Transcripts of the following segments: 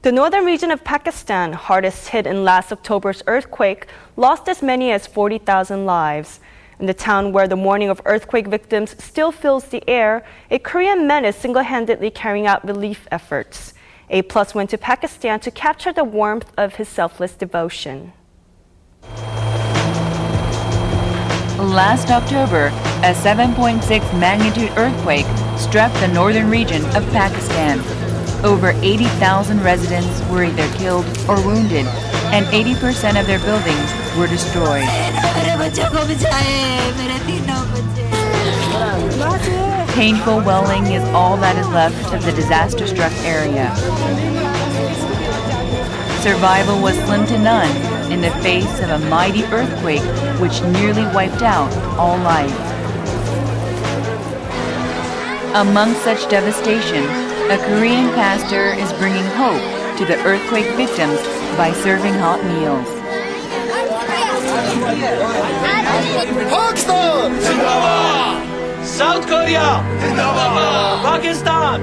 The northern region of Pakistan, hardest hit in last October's earthquake, lost as many as 40,000 lives. In the town where the mourning of earthquake victims still fills the air, a Korean man is single-handedly carrying out relief efforts. A+ went to Pakistan to capture the warmth of his selfless devotion. Last October, a 7.6 magnitude earthquake struck the northern region of Pakistan. Over 80,000 residents were either killed or wounded, and 80% of their buildings were destroyed. Painful wailing is all that is left of the disaster-struck area. Survival was slim to none in the face of a mighty earthquake which nearly wiped out all life. Among such devastation, a Korean pastor is bringing hope to the earthquake victims by serving hot meals. Pakistan! Zindabad! South Korea! Zindabad! Pakistan!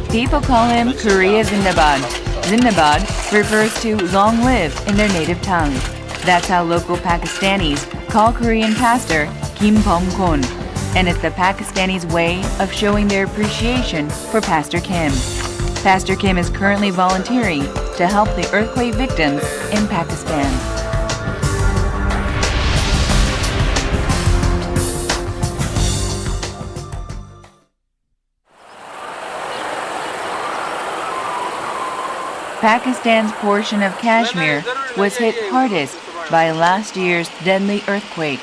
People call him Korea Zindabad. Zindabad refers to long live in their native tongue. That's how local Pakistanis call Korean pastor Kim Bom-kun. And it's the Pakistanis' way of showing their appreciation for Pastor Kim. Pastor Kim is currently volunteering to help the earthquake victims in Pakistan. Pakistan's portion of Kashmir was hit hardest by last year's deadly earthquake.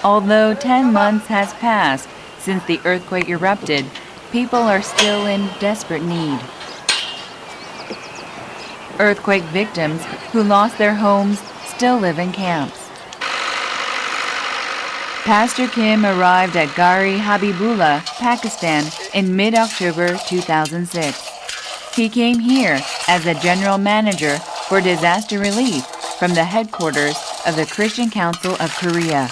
Although 10 months has passed since the earthquake erupted, people are still in desperate need. Earthquake victims who lost their homes still live in camps. Pastor Kim arrived at Gari Habibullah, Pakistan in mid-October 2006. He came here as the general manager for disaster relief from the headquarters of the Christian Council of Korea.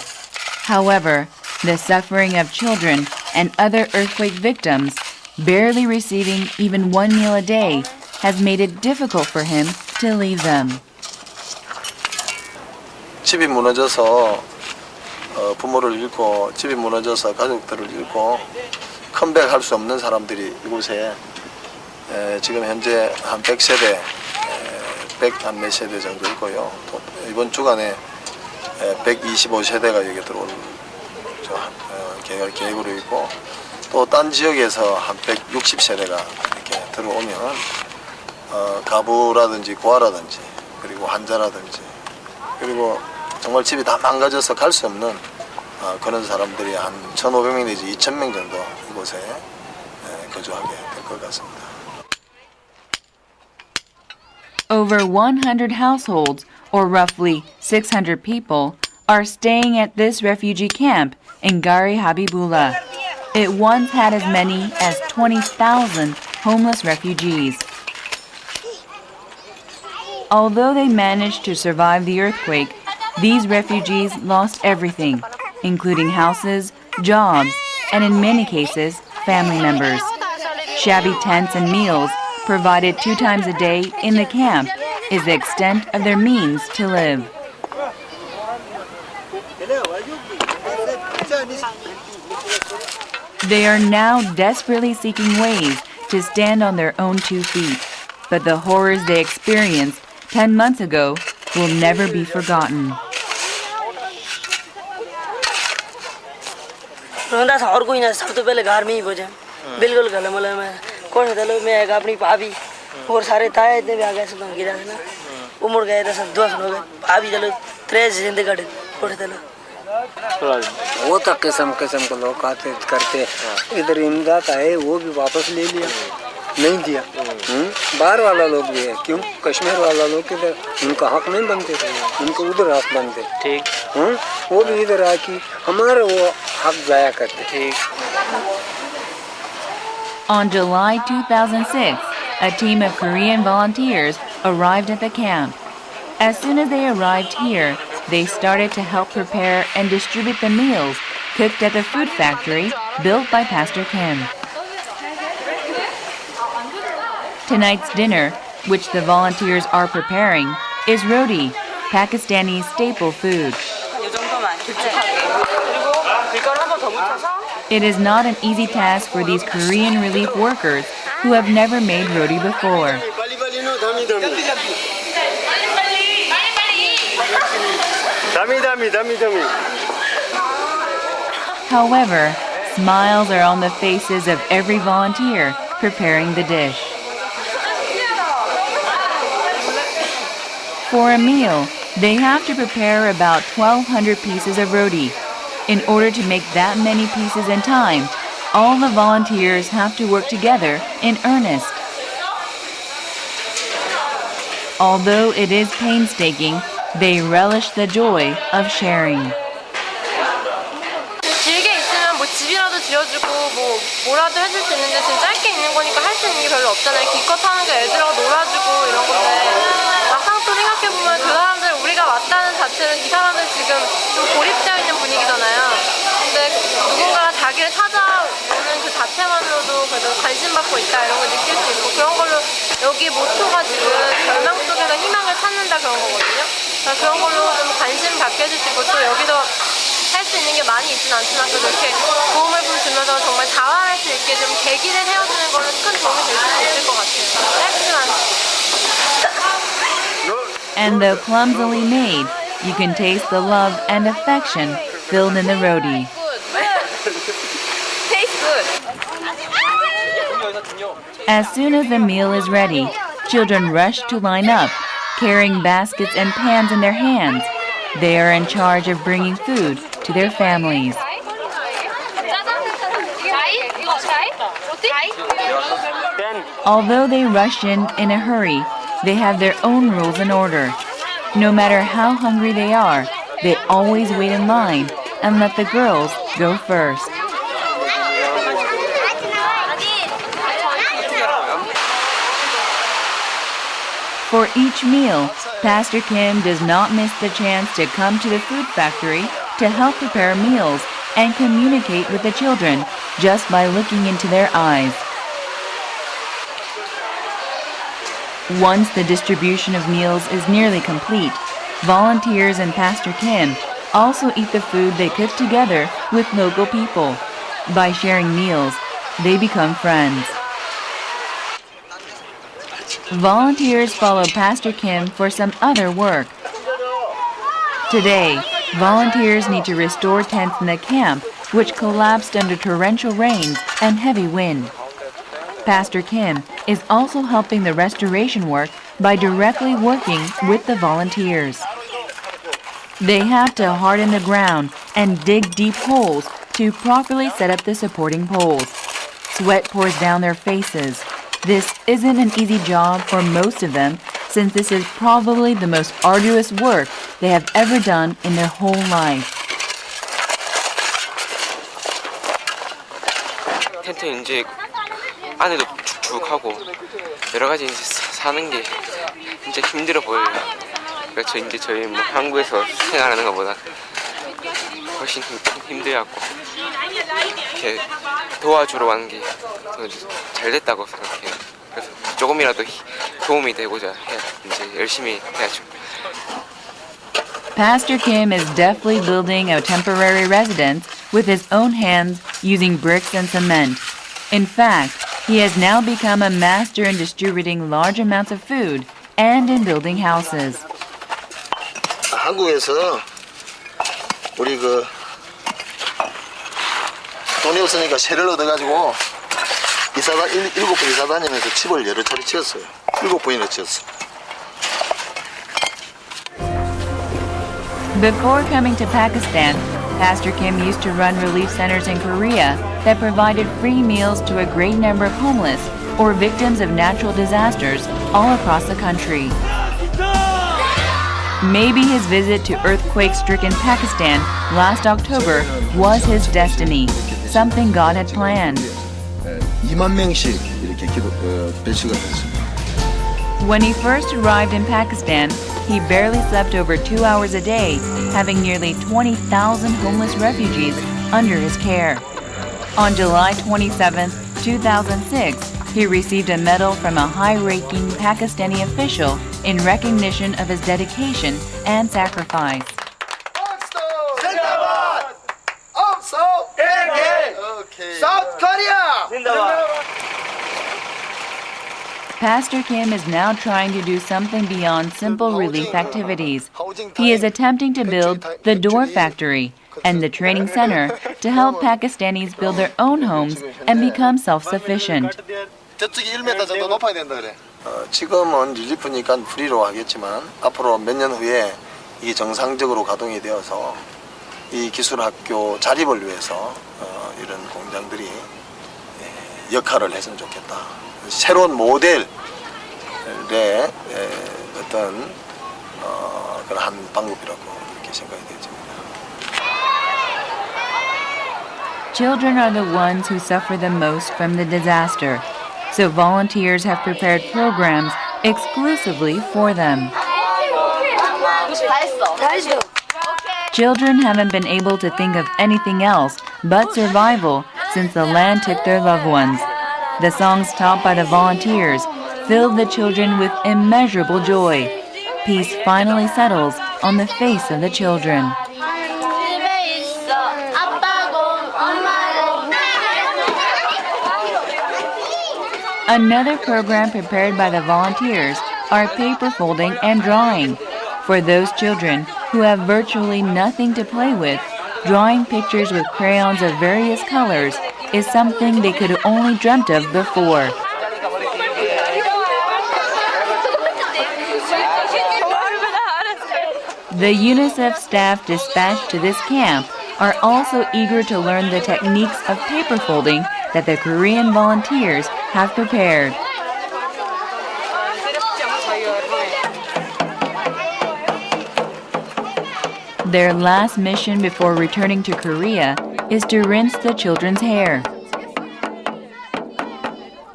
However, the suffering of children and other earthquake victims, barely receiving even one meal a day, has made it difficult for him to leave them. 집이 무너져서 부모를 잃고 집이 무너져서 가족들을 잃고 컴백할 수 없는 사람들이 이곳에 지금 현재 한 100세대, 100한 몇 세대 정도 있고요. 또 이번 주간에 125세대가 여기 들어올 계획으로 있고 또 딴 지역에서 한 160세대가 이렇게 들어오면 가부라든지 고아라든지 그리고 환자라든지 그리고 정말 집이 다 망가져서 갈 수 없는 그런 사람들이 한 1,500명 내지 2,000명 정도 이곳에 거주하게 될 것 같습니다. Over 100 households, or roughly 600 people, are staying at this refugee camp in Gari Habibullah. It once had as many as 20,000 homeless refugees. Although they managed to survive the earthquake, these refugees lost everything, including houses, jobs, and in many cases, family members. Shabby tents and meals provided 2 times a day in the camp is the extent of their means to live. They are now desperately seeking ways to stand on their own 2 feet, but the horrors they experienced 10 months ago will never be forgotten. और कोई ना सब तो पहले घर में ही पहुंचे बिल्कुल गले मले में कौन था लोग मैं अपनी भाभी और सारे ताए इतने भी आ गए सब गिरा था ना वो मुड़ गए थे सब दोस्त लोग भाभी चलो 3 जिंदगी काटे उठे थे वो तक किस्म के लोग आते करते इधर इमदाद आए वो भी वापस ले लिया नहीं दिया बाहर वाला लोग भी है क्यों कश्मीर वाला लोग इधर उनका हक नहीं बनते उनको उधर हक बनते ठीक वो भी इधर आके हमारे वो हक जाया करते ठीक. On July 2006, a team of Korean volunteers arrived at the camp. As soon as they arrived here, they started to help prepare and distribute the meals cooked at the food factory built by Pastor Kim. Tonight's dinner, which the volunteers are preparing, is roti, Pakistani staple food. It is not an easy task for these Korean relief workers who have never made roti before. However, smiles are on the faces of every volunteer preparing the dish. For a meal, they have to prepare about 1,200 pieces of roti. In order to make that many pieces in time, all the volunteers have to work together in earnest. Although it is painstaking, they relish the joy of sharing. 길게 있으면 뭐 집이라도 지어주고 뭐라도 해줄 수 있는데 지금 짧게 있는 거니까 할 수 있는 게 별로 없잖아요. 기껏 하는 게 애들하고 놀아주고 이런 건데 막상 또 생각해보면 그 사람들 우리가 왔다는 자체는 이 사람들 지금 좀 고립되어 있는 분위기잖아요. 근데 누군가가 자기를 찾아오는 그 자체만으로도 그래도 관심받고 있다 이런 걸 느낄 수 있고 그런 걸로 여기 모토가 지금 절망 속에서 희망을 찾는다 그런 거거든요. 그러니까 그런 걸로 좀 관심 갖게 해줄 수 있고 또 여기도 할 수 있는 게 많이 있진 않지만 그래도 이렇게 도움을 좀 주면서 정말 자활할 수 있게 좀 계기를 세워주는 거는 큰 도움이 될 수 있을 것 같아요. 짧지만. And though clumsily made, you can taste the love and affection filled in the roti. Tastes good. As soon as the meal is ready, children rush to line up, carrying baskets and pans in their hands. They are in charge of bringing food to their families. Although they rush in a hurry, they have their own rules and order. No matter how hungry they are, they always wait in line and let the girls go first. For each meal, Pastor Kim does not miss the chance to come to the food factory to help prepare meals and communicate with the children just by looking into their eyes. Once the distribution of meals is nearly complete, volunteers and Pastor Kim also eat the food they cook together with local people. By sharing meals, they become friends. Volunteers follow Pastor Kim for some other work. Today, volunteers need to restore tents in the camp, which collapsed under torrential rains and heavy wind. Pastor Kim is also helping the restoration work by directly working with the volunteers. They have to harden the ground and dig deep holes to properly set up the supporting poles. Sweat pours down their faces. This isn't an easy job for most of them, since this is probably the most arduous work they have ever done in their whole life. 텐트 이제 안에도 축축하고 여러 가지 이제 사는 게 진짜 힘들어 보여요. 그래서 이제 저희 뭐 한국에서 생활하는 것보다 훨씬 힘들었고 이렇게 도와주러 가는 게 더 잘 됐다고 생각해요. 그래서 조금이라도 도움이 되고자 이제 열심히 해야죠. Pastor Kim is deftly building a temporary residence with his own hands using bricks and cement. In fact, he has now become a master in distributing large amounts of food and in building houses. 한국에서 우리 돈이 없으니까 세를 얻어가지고 7번 이사 다니면서 집을 여러 차례 지었어요. 7번이나 지었어. Before coming to Pakistan, Pastor Kim used to run relief centers in Korea that provided free meals to a great number of homeless or victims of natural disasters all across the country. Maybe his visit to earthquake-stricken Pakistan last October was his destiny, something God had planned. 2만 명씩 이렇게 배치가 됐습니다. When he first arrived in Pakistan, he barely slept over 2 hours a day, having nearly 20,000 homeless refugees under his care. On July 27, 2006, he received a medal from a high-ranking Pakistani official in recognition of his dedication and sacrifice. South Korea! Pastor Kim is now trying to do something beyond simple relief activities. He is attempting to build the Door Factory and the training center to help Pakistanis build their own homes and become self-sufficient. 저쪽이 1m 정도 높아야 된다 그래. 지금은 릴리프니까 프리로 하겠지만 앞으로 몇 년 후에 이 정상적으로 가동이 되어서 이 기술학교 자립을 위해서 이런 공장들이 역할을 했으면 좋겠다. 새로운 모델의 어떤 그런 한 방법이라고 이렇게 생각이 되어집니다. Children are the ones who suffer the most from the disaster, so volunteers have prepared programs exclusively for them. Children haven't been able to think of anything else but survival since the land took their loved ones. The songs taught by the volunteers filled the children with immeasurable joy. Peace finally settles on the face of the children. Another program prepared by the volunteers are paper folding and drawing. For those children who have virtually nothing to play with, drawing pictures with crayons of various colors is something they could have only dreamt of before. The UNICEF staff dispatched to this camp are also eager to learn the techniques of paper folding that the Korean volunteers have prepared. Their last mission before returning to Korea is to rinse the children's hair.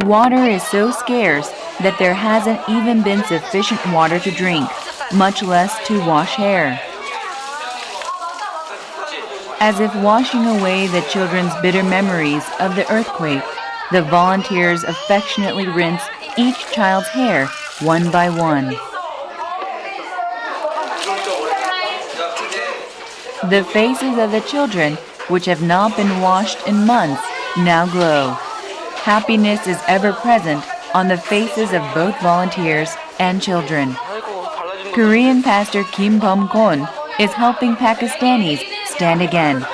Water is so scarce that there hasn't even been sufficient water to drink, much less to wash hair. As if washing away the children's bitter memories of the earthquake, the volunteers affectionately rinse each child's hair one by one. The faces of the children, which have not been washed in months, now glow. Happiness is ever present on the faces of both volunteers and children. Korean pastor Kim Bum-gon is helping Pakistanis stand again.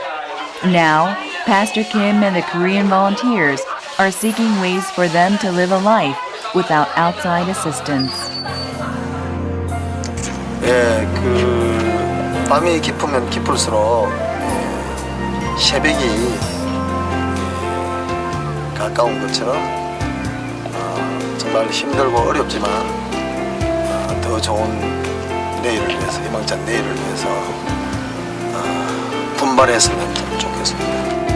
Now, Pastor Kim and the Korean volunteers are seeking ways for them to live a life without outside assistance. 밤이 깊으면 깊을수록 새벽이 가까운 것처럼 정말 힘들고 어렵지만 더 좋은 내일을 위해서, 희망찬 내일을 위해서 분발했으면 참 좋겠습니다.